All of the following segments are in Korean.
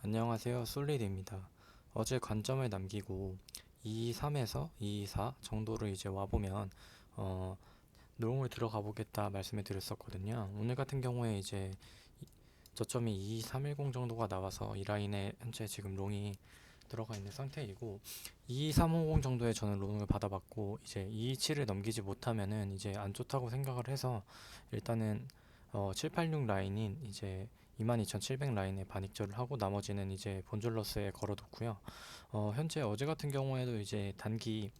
안녕하세요. 솔리드입니다. 어제 관점을 남기고 223에서 224 정도로 이제 와보면 어, 롱을 들어가 보겠다 말씀을 드렸었거든요. 오늘 같은 경우에 이제 저점이 22310 정도가 나와서 이 라인에 현재 지금 롱이 들어가 있는 상태이고 22350 정도에 저는 롱을 받아봤고 이제 227을 넘기지 못하면은 이제 안 좋다고 생각을 해서 일단은 786 라인인 이제 22,700 라인에 반익절을 하고 나머지는 이제 본졸러스에 걸어뒀고요. 현재 어제 같은 경우에도 이제 단기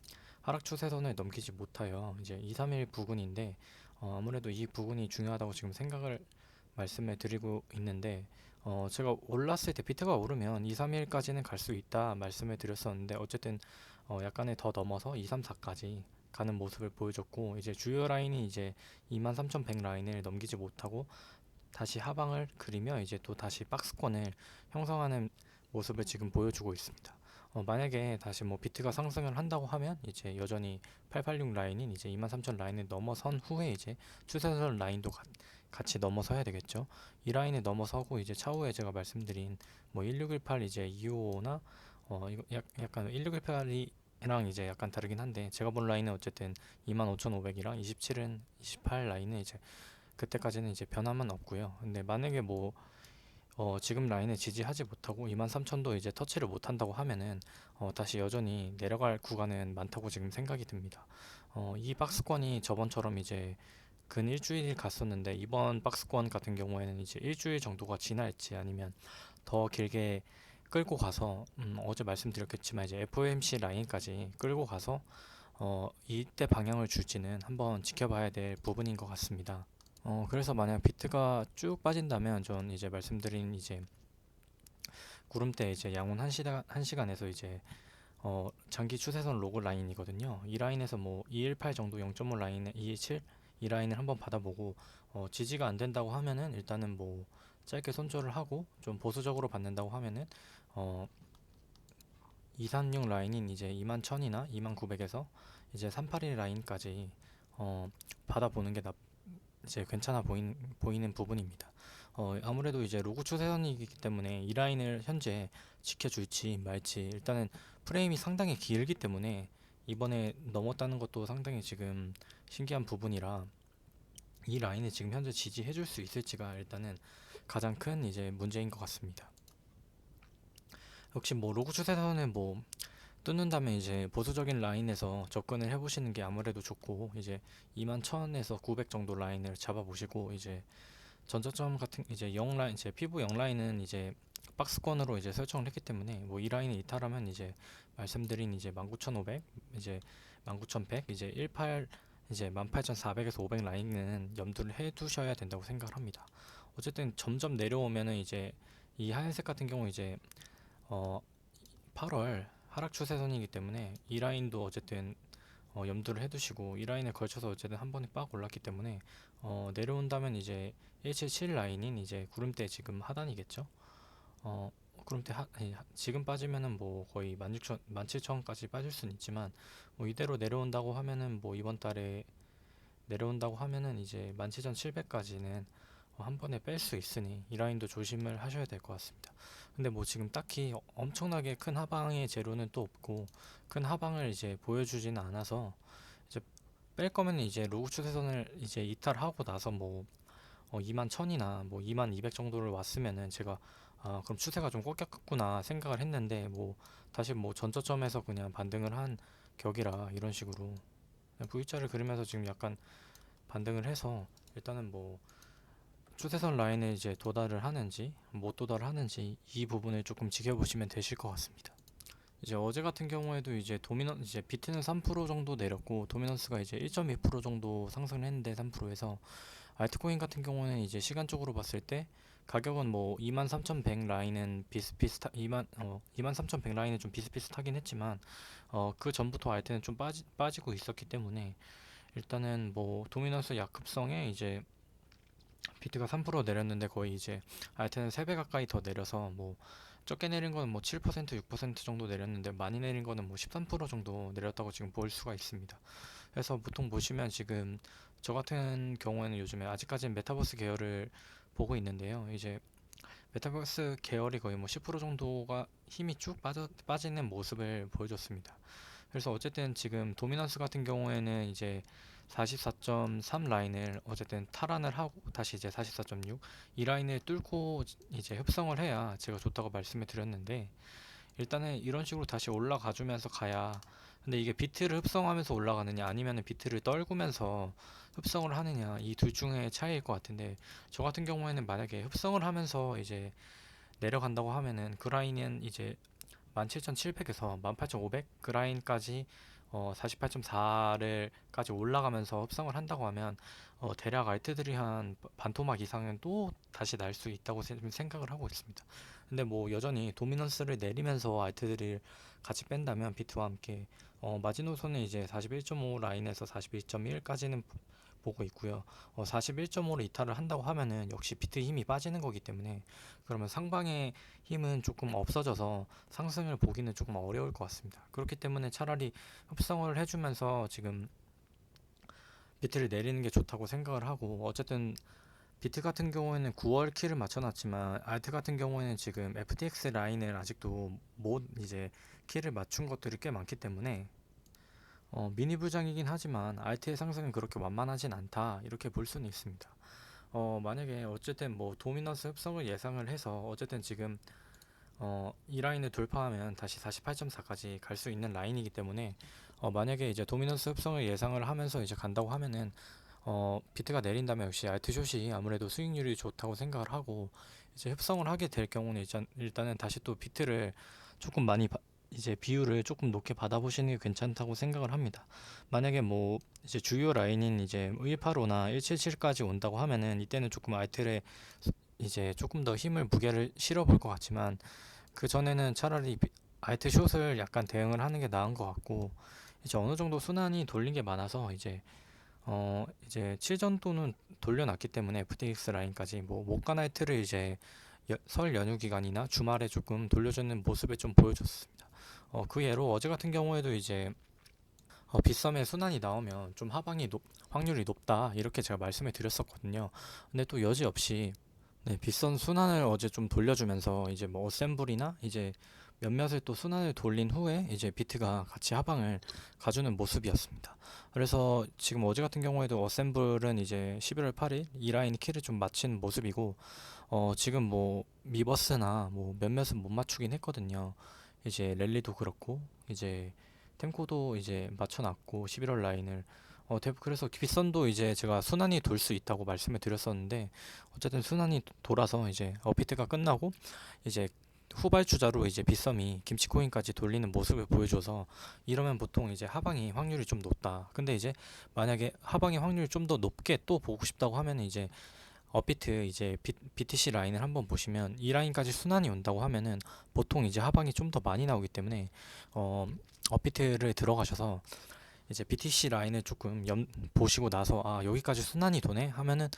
하락 추세선을 넘기지 못하여 이제 231 부근인데 아무래도 이 부분이 중요하다고 지금 생각을 말씀을 드리고 있는데 제가 올랐을 때 비트가 오르면 2, 3일까지는 갈 수 있다 말씀을 드렸었는데 어쨌든 약간의 더 넘어서 2, 3, 4까지 가는 모습을 보여줬고 이제 주요 라인이 이제 23,100 라인을 넘기지 못하고 다시 하방을 그리며 이제 또 다시 박스권을 형성하는 모습을 지금 보여주고 있습니다. 만약에 다시 뭐 비트가 상승을 한다고 하면 이제 여전히 886 라인인 이제 23,000 라인을 넘어선 후에 이제 추세선 라인도 같이 넘어서야 되겠죠. 이 라인을 넘어서고 이제 차후에 제가 말씀드린 뭐 1618 이제 255나 이거 약간 1618이 랑 이제 약간 다르긴 한데 제가 본 라인은 어쨌든 25,500이랑 27은 28 라인은 이제 그때까지는 이제 변함은 없고요. 근데 만약에 뭐 지금 라인을 지지하지 못하고 23,000도 이제 터치를 못한다고 하면은 다시 여전히 내려갈 구간은 많다고 지금 생각이 듭니다. 이 박스권이 저번처럼 이제 근 일주일 갔었는데 이번 박스권 같은 경우에는 이제 일주일 정도가 지날지 아니면 더 길게 끌고 가서 어제 말씀드렸겠지만 이제 FOMC 라인까지 끌고 가서 이때 방향을 줄지는 한번 지켜봐야 될 부분인 것 같습니다. 그래서 만약 비트가 쭉 빠진다면 전 이제 말씀드린 이제 구름대 이제 양훈 1시간에서 이제 장기 추세선 로그 라인이거든요. 이 라인에서 뭐 218 정도 0.5 라인에 217 이 라인을 한번 받아보고 지지가 안 된다고 하면은 일단은 뭐 짧게 손절을 하고 좀 보수적으로 받는다고 하면은 어 236 라인인 이제 21,000이나 21,900에서 이제 381 라인까지 받아보는 게 이제 괜찮아 보이는 부분입니다. 아무래도 이제 로그 추세선이기 때문에 이 라인을 현재 지켜줄지 말지 일단은 프레임이 상당히 길기 때문에 이번에 넘었다는 것도 상당히 지금 신기한 부분이라 이 라인을 지금 현재 지지해줄 수 있을지가 일단은 가장 큰 이제 문제인 것 같습니다. 역시 뭐 로그 추세선은 뭐 뚫는다면 이제 보수적인 라인에서 접근을 해보시는 게 아무래도 좋고 이제 21,000에서 900 정도 라인을 잡아보시고 이제 전저점 같은 이제 0 라인 이제 피부 0 라인은 이제 박스권으로 이제 설정을 했기 때문에 뭐 이 라인을 이탈하면 이제 말씀드린 이제 19,500 이제 19,100 이제 18 이제 18,400에서 500 라인은 염두를 해 두셔야 된다고 생각을 합니다. 어쨌든 점점 내려오면은 이제 이 하얀색 같은 경우 이제 어 8월 하락 추세선이기 때문에 이 라인도 어쨌든 염두를 해두시고 이 라인에 걸쳐서 어쨌든 한 번에 빡 올랐기 때문에 내려온다면 이제 177 라인인 이제 구름대 지금 하단이겠죠. 어, 구름대 아니, 지금 빠지면은 뭐 거의 16,000, 17,000까지 빠질 수는 있지만 뭐 이대로 내려온다고 하면은 뭐 이번 달에 내려온다고 하면은 이제 17,700까지는 한 번에 뺄 수 있으니 이 라인도 조심을 하셔야 될 것 같습니다. 근데 뭐 지금 딱히 엄청나게 큰 하방의 재료는 또 없고 큰 하방을 이제 보여주지는 않아서 이제 뺄 거면 이제 로그 추세선을 이제 이탈하고 나서 뭐 21,000이나 뭐 2200 정도를 왔으면은 제가 그럼 추세가 좀 꺾였구나 생각을 했는데 뭐 다시 뭐 전저점에서 그냥 반등을 한 격이라 이런 식으로 V자를 그리면서 지금 약간 반등을 해서 일단은 뭐 추세선 라인에 이제 도달을 하는지 못 도달을 하는지 이 부분을 조금 지켜보시면 되실 것 같습니다. 이제 어제 같은 경우에도 이제 이제 비트는 3% 정도 내렸고 도미넌스가 이제 1.2% 정도 상승을 했는데 3%에서 알트코인 같은 경우는 이제 시간적으로 봤을 때 가격은 뭐 23,100 라인은 비슷비슷 23,100 라인은 좀 비슷비슷하긴 했지만 그 전부터 알트는 좀 빠지고 있었기 때문에 일단은 뭐 도미넌스 약급성에 이제 비트가 3% 내렸는데 거의 이제 알트는 3배 가까이 더 내려서 뭐 적게 내린 거는 뭐 7%, 6% 정도 내렸는데 많이 내린 거는 뭐 13% 정도 내렸다고 지금 볼 수가 있습니다. 그래서 보통 보시면 지금 저 같은 경우에는 요즘에 아직까지는 메타버스 계열을 보고 있는데요. 이제 메타버스 계열이 거의 뭐 10% 정도가 힘이 쭉 빠지는 모습을 보여줬습니다. 그래서 어쨌든 지금 도미넌스 같은 경우에는 이제 44.3 라인을 어쨌든 탈환을 하고 다시 이제 44.6 이 라인을 뚫고 이제 흡성을 해야 제가 좋다고 말씀을 드렸는데, 일단은 이런 식으로 다시 올라가 주면서 가야. 근데 이게 비트를 흡성하면서 올라가느냐 아니면 비트를 떨구면서 흡성을 하느냐, 이 둘 중에 차이일 것 같은데, 저 같은 경우에는 만약에 흡성을 하면서 이제 내려간다고 하면은 그 라인은 이제 17,700에서 18,500 그 라인까지 48.4를까지 올라가면서 흡성을 한다고 하면 대략 알트들이 한 반토막 이상은 또 다시 날 수 있다고 생각을 하고 있습니다. 근데 뭐 여전히 도미넌스를 내리면서 알트들을 같이 뺀다면 비트와 함께 마지노선은 이제 41.5 라인에서 42.1까지는 보고 있고요. 41.5로 이탈을 한다고 하면은 역시 비트 힘이 빠지는 거기 때문에, 그러면 상방의 힘은 조금 없어져서 상승을 보기는 조금 어려울 것 같습니다. 그렇기 때문에 차라리 흡성을 해주면서 지금 비트를 내리는 게 좋다고 생각을 하고, 어쨌든 비트 같은 경우에는 9월 키를 맞춰놨지만 알트 같은 경우에는 지금 FTX 라인을 아직도 못 이제 키를 맞춘 것들이 꽤 많기 때문에 미니 부장이긴 하지만 알트의 상승은 그렇게 완만하진 않다, 이렇게 볼 수는 있습니다. 만약에 어쨌든 뭐 도미넌스 흡성을 예상을 해서 어쨌든 지금 이 라인을 돌파하면 다시 48.4까지 갈 수 있는 라인이기 때문에, 만약에 이제 도미넌스 흡성을 예상을 하면서 이제 간다고 하면은 비트가 내린다면 역시 알트숏이 아무래도 수익률이 좋다고 생각을 하고, 이제 흡성을 하게 될 경우는 일단은 다시 또 비트를 조금 많이 이제 비율을 조금 높게 받아보시는 게 괜찮다고 생각을 합니다. 만약에 뭐 이제 주요 라인인 이제 185나 177까지 온다고 하면은 이때는 조금 알트에 이제 조금 더 힘을 무게를 실어 볼 것 같지만, 그 전에는 차라리 알트 숏을 약간 대응을 하는 게 나은 것 같고, 이제 어느 정도 순환이 돌린 게 많아서 이제 7전도는 돌려놨기 때문에 FTX 라인까지 뭐 목간 알트를 이제 설 연휴 기간이나 주말에 조금 돌려주는 모습을 좀 보여줬습니다. 그 예로 어제 같은 경우에도 이제 빗썸의 순환이 나오면 좀 확률이 높다, 이렇게 제가 말씀을 드렸었거든요. 근데 또 여지없이 네, 빗선 순환을 어제 좀 돌려주면서 이제 뭐 어셈블이나 이제 몇몇을 또 순환을 돌린 후에 이제 비트가 같이 하방을 가주는 모습이었습니다. 그래서 지금 어제 같은 경우에도 어셈블은 이제 11월 8일 이 라인 키를 좀 맞춘 모습이고, 지금 뭐 미버스나 뭐 몇몇은 못 맞추긴 했거든요. 이제 랠리도 그렇고 이제 템코도 이제 맞춰놨고 11월 라인을 그래서 빗선도 이제 제가 순환이 돌 수 있다고 말씀을 드렸었는데, 어쨌든 순환이 돌아서 이제 업비트가 끝나고 이제 후발주자로 이제 빗썸이 김치코인까지 돌리는 모습을 보여줘서, 이러면 보통 이제 하방이 확률이 좀 높다. 근데 이제 만약에 하방의 확률이 좀 더 높게 또 보고 싶다고 하면 이제 업비트 이제 BTC 라인을 한번 보시면 이 라인까지 순환이 온다고 하면은 보통 이제 하방이 좀 더 많이 나오기 때문에 업비트를 들어가셔서 이제 BTC 라인을 조금 보시고 나서 여기까지 순환이 도네 하면은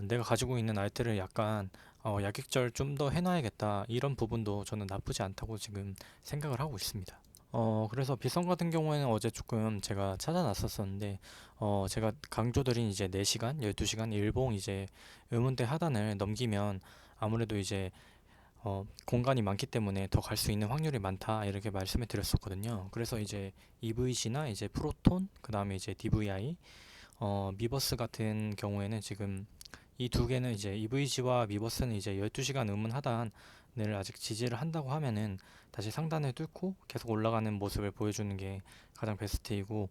내가 가지고 있는 알트를 약간 야객절 좀 더 해놔야겠다, 이런 부분도 저는 나쁘지 않다고 지금 생각을 하고 있습니다. 그래서 비선 같은 경우에는 어제 조금 제가 찾아놨었었는데, 제가 강조드린 이제 4시간, 12시간 일봉 이제 의문대 하단을 넘기면 아무래도 이제 공간이 많기 때문에 더 갈 수 있는 확률이 많다, 이렇게 말씀을 드렸었거든요. 그래서 이제 EVC나 이제 프로톤, 그 다음에 이제 DVI, 미버스 같은 경우에는 지금 이 두 개는 이제 EVG와 미버스는 이제 12시간 의문 하단을 아직 지지를 한다고 하면은 다시 상단을 뚫고 계속 올라가는 모습을 보여주는 게 가장 베스트이고,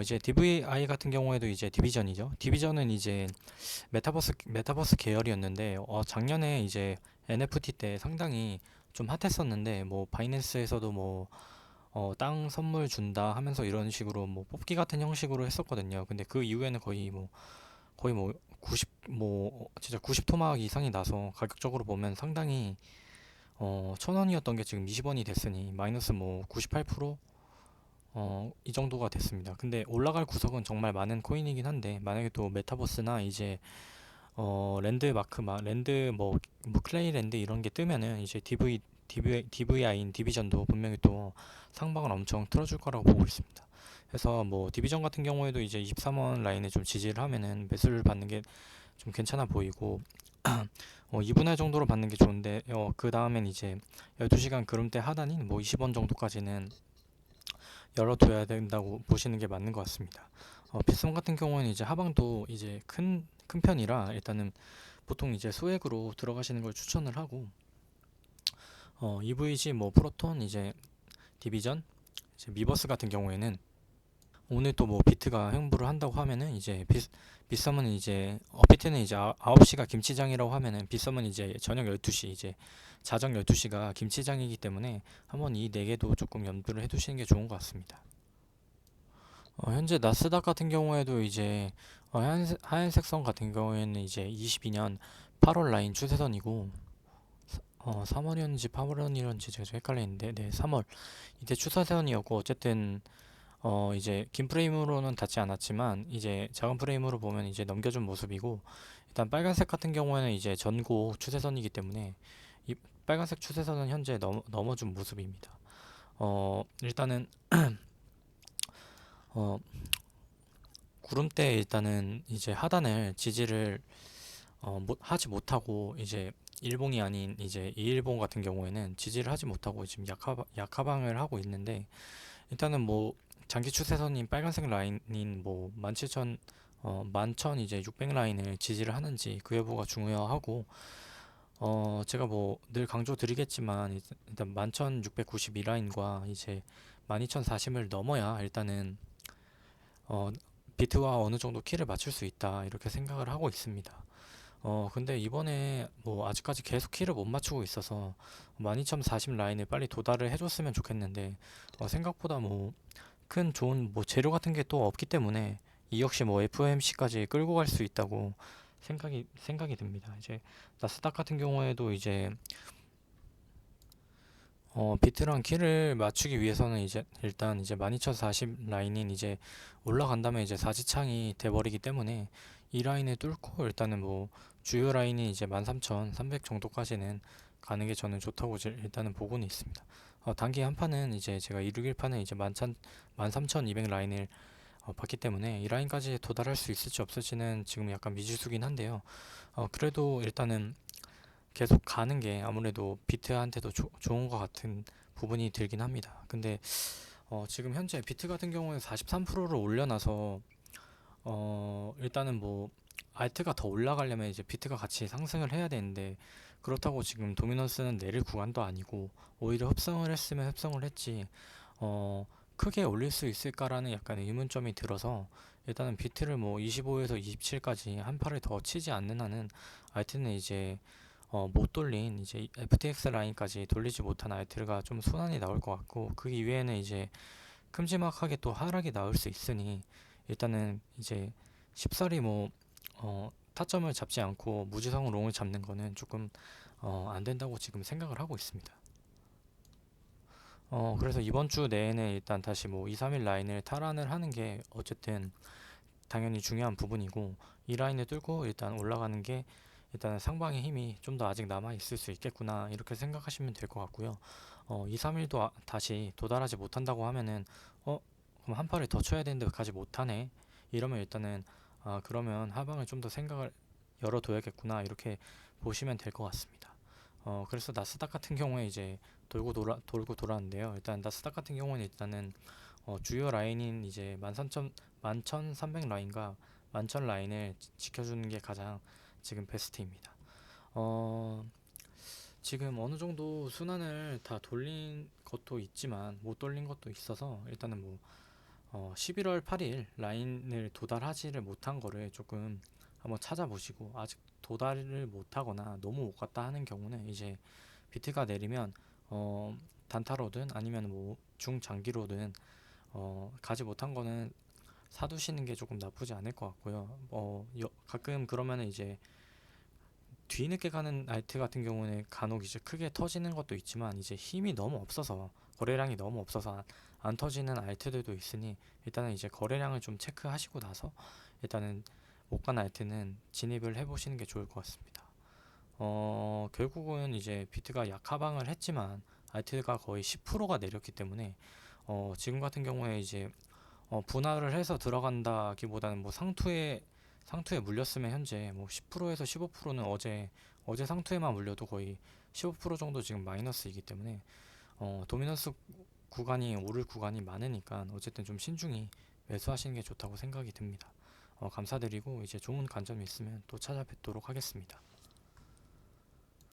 이제 DVI 같은 경우에도 이제 디비전이죠. 디비전은 이제 메타버스 계열이었는데, 작년에 이제 NFT 때 상당히 좀 핫했었는데, 뭐 바이낸스에서도 뭐 땅 선물 준다 하면서 이런 식으로 뭐 뽑기 같은 형식으로 했었거든요. 근데 그 이후에는 거의 뭐 90 진짜 90 토막 이상이 나서 가격적으로 보면 상당히 1,000원이었던 게 지금 20원이 됐으니 마이너스 뭐 98%, 이 정도가 됐습니다. 근데 올라갈 구석은 정말 많은 코인이긴 한데, 만약에 또 메타버스나 이제 랜드마크 랜드 뭐 클레이 랜드 이런 게 뜨면은 이제 DVI인 디비전도 분명히 또 상방을 엄청 틀어줄 거라고 보고 있습니다. 그래서 뭐 디비전 같은 경우에도 이제 23원 라인에 좀 지지를 하면은 매수를 받는 게 좀 괜찮아 보이고, 2분할 정도로 받는 게 좋은데 그 다음엔 이제 12시간 그rum대 하단인 뭐 20원 정도까지는 열어둬야 된다고 보시는 게 맞는 것 같습니다. 빗썸 같은 경우에는 이제 하방도 이제 큰 편이라 일단은 보통 이제 소액으로 들어가시는 걸 추천을 하고 EVG 뭐 프로톤 이제 디비전 이제 미버스 같은 경우에는 오늘 또 뭐 비트가 횡보를 한다고 하면은 이제 빗썸은 이제 비트는 이제 9시가 김치장이라고 하면은 빗썸은 이제 저녁 12시 이제 자정 12시가 김치장이기 때문에 한번 이 네 개도 조금 염두를 해두시는 게 좋은 것 같습니다. 현재 나스닥 같은 경우에도 이제 하얀색 선 같은 경우에는 이제 22년 8월 라인 추세선이고 3월이었는지 8월이었는지 제가 좀 헷갈리는데 네 3월 이때 추세선이었고 어쨌든 이제 긴 프레임으로는 닿지 않았지만 이제 작은 프레임으로 보면 이제 넘겨준 모습이고 일단 빨간색 같은 경우에는 이제 전고 추세선이기 때문에 이 빨간색 추세선은 현재 넘어준 모습입니다. 일단은 어, 구름대 일단은 이제 하단을 지지를 하지 못하고 이제 일봉이 아닌 이제 이일봉 같은 경우에는 지지를 하지 못하고 지금 약하방을 하고 있는데 일단은 뭐 장기 추세선인 빨간색 라인인 뭐 17,000 11,000 이제 600 라인을 지지를 하는지 그 여부가 중요하고 제가 뭐 늘 강조 드리겠지만 일단 11,692 라인과 이제 12,040을 넘어야 일단은 어 비트와 어느 정도 키를 맞출 수 있다 이렇게 생각을 하고 있습니다. 근데 이번에 뭐 아직까지 계속 키를 못 맞추고 있어서 12,040 라인을 빨리 도달을 해줬으면 좋겠는데 생각보다 뭐 큰 좋은 뭐 재료 같은 게 또 없기 때문에 이 역시 뭐 FOMC까지 끌고 갈 수 있다고 생각이 듭니다. 이제 나스닥 같은 경우에도 이제 비트랑 키를 맞추기 위해서는 이제 일단 이제 12,040 라인인 이제 올라간다면 이제 사지창이 돼버리기 때문에 이 라인을 뚫고 일단은 뭐 주요 라인이 이제 13,300 정도까지는 가는 게 저는 좋다고 일단은 보고는 있습니다. 단기 한 판은 이제 제가 261판은 이제 13,200 라인을 봤기 때문에 이 라인까지 도달할 수 있을지 없을지는 지금 약간 미지수긴 한데요. 그래도 일단은 계속 가는 게 아무래도 비트한테도 좋은 것 같은 부분이 들긴 합니다. 근데 지금 현재 비트 같은 경우에 43%를 올려놔서 일단은 뭐 알트가 더 올라가려면 이제 비트가 같이 상승을 해야 되는데 그렇다고 지금 도미넌스는 내릴 구간도 아니고 오히려 흡성을 했으면 흡성을 했지 크게 올릴 수 있을까라는 약간 의문점이 들어서 일단은 비트를 뭐 25에서 27까지 한 팔을 더 치지 않는 한은 알트는 이제 못 돌린 이제 FTX 라인까지 돌리지 못한 알트가 좀 순환이 나올 것 같고 그 이외에는 이제 큼지막하게 또 하락이 나올 수 있으니 일단은 이제 쉽사리 뭐 타점을 잡지 않고 무지성 롱을 잡는 거는 조금 안 된다고 지금 생각을 하고 있습니다. 그래서 이번 주 내에는 일단 다시 뭐 2, 3일 라인을 탈환을 하는 게 어쨌든 당연히 중요한 부분이고 이 라인을 뚫고 일단 올라가는 게 일단은 상방의 힘이 좀 더 아직 남아 있을 수 있겠구나 이렇게 생각하시면 될 것 같고요. 2, 3일도 다시 도달하지 못한다고 하면은 그럼 한 팔을 더 쳐야 되는데 왜 가지 못하네 이러면 일단은 그러면 하방을 좀 더 생각을 열어둬야겠구나 이렇게 보시면 될 것 같습니다. 그래서 나스닥 같은 경우에 이제 돌고 돌았는데요. 일단 나스닥 같은 경우는 일단은 주요 라인인 이제 11,300 라인과 11,000 라인을 지켜주는 게 가장 지금 베스트입니다. 어, 지금 어느 정도 순환을 다 돌린 것도 있지만 못 돌린 것도 있어서 일단은 뭐 11월 8일 라인을 도달하지를 못한 거를 조금 한번 찾아보시고 아직 도달을 못하거나 너무 못 갔다 하는 경우는 이제 비트가 내리면 단타로든 아니면 뭐 중장기로든 가지 못한 거는 사두시는 게 조금 나쁘지 않을 것 같고요. 가끔 그러면은 이제 뒤늦게 가는 알트 같은 경우는 간혹 이제 크게 터지는 것도 있지만 이제 힘이 너무 없어서 거래량이 너무 없어서 안 터지는 알트들도 있으니 일단은 이제 거래량을 좀 체크하시고 나서 일단은 못 간 알트는 진입을 해보시는 게 좋을 것 같습니다. 결국은 이제 비트가 약하방을 했지만 알트가 거의 10%가 내렸기 때문에 지금 같은 경우에 이제 분할을 해서 들어간다기보다는 뭐 상투에 상투에 물렸으면 현재 뭐 10%에서 15%는 어제 상투에만 물려도 거의 15% 정도 지금 마이너스이기 때문에 도미넌스 구간이 오를 구간이 많으니까 어쨌든 좀 신중히 매수하시는 게 좋다고 생각이 듭니다. 감사드리고 이제 좋은 관점이 있으면 또 찾아뵙도록 하겠습니다.